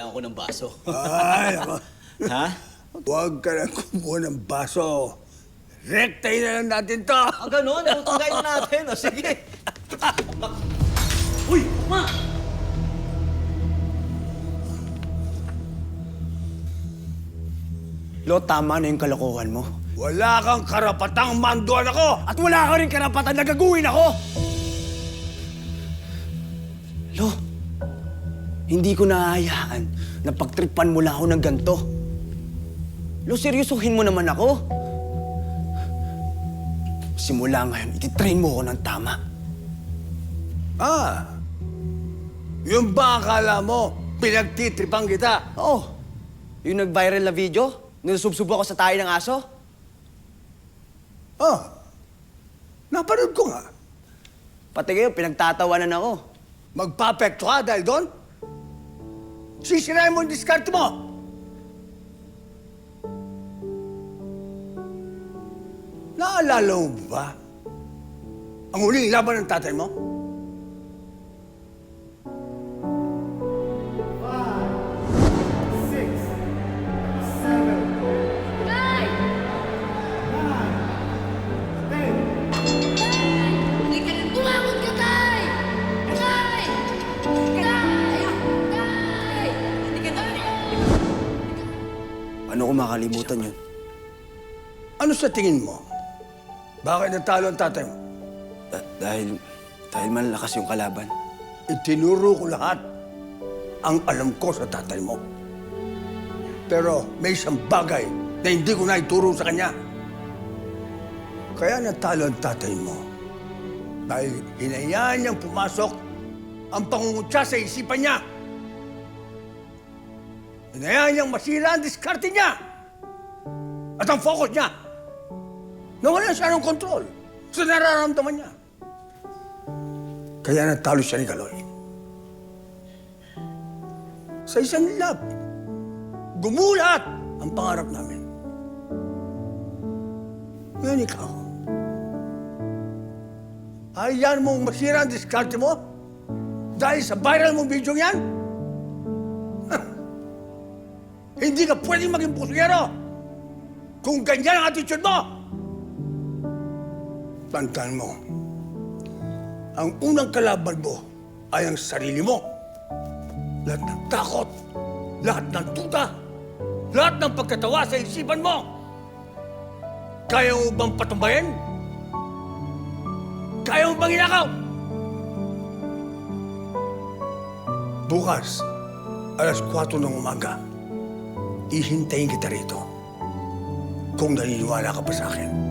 lang ako ng baso. Ay, ako. Ha? Huwag ka na kumuha ng baso. Rektahin na lang natin to. Ah, ganun? Tutugay na natin. O, sige. Uy, ma! Lo, tama na yung kalokohan mo. Wala kang karapatang manduan ako. At wala ka rin karapatan na gaguhin ako! Lo, hindi ko naahayaan na pagtripan mo lang ako ng ganito. Lo, seryosohin mo naman ako. Simula ngayon, ititrain mo ako ng tama. Ah, yung ba akala mo, pinagtitripang kita? Oo, yung nag-viral na video, nusubsubo ako sa tayo ng aso. Ah, napanood ko nga. Pati kayo, pinagtatawanan ako. Magpapekto ka dahil doon? Sisirain mo yung diskarte mo! Naalala mo ba ang huling laban ng tatay mo? Hindi ka nang tumawag ka, Tay! Tay! Tay! Tay! Hindi ka na... Ano ko makalimutan yun? Ano sa tingin mo? Bakit natalo ang tatay mo? Dahil malalakas yung kalaban. Itinuro ko lahat ang alam ko sa tatay mo. Pero may isang bagay na hindi ko na ituro sa kanya. Kaya natalo ang tatay mo. Dahil hinayaan niyang pumasok ang pangungutya sa isipan niya. Hinayaan niyang masira ang diskarte niya. At ang focus niya. Nawala siya ng kontrol sa nararamdaman niya. Kaya natalo siya ni Kaloy. Sa isang lab, gumulat ang pangarap namin. Ngayon ikaw, hayaan mong masira ang diskarte mo dahil sa viral mong video yan? Hindi ka pwedeng maging pusyero kung ganyan ang attitude mo. Tandaan mo, ang unang kalaban mo ay ang sarili mo. Lahat ng takot, lahat ng duda, lahat ng pagkatawa sa isipan mo. Kaya mo bang patumbayin? Kaya mo bang inakaw? Bukas, alas 4 ng umaga, ihintayin kita rito kung naniniwala ka pa sa akin.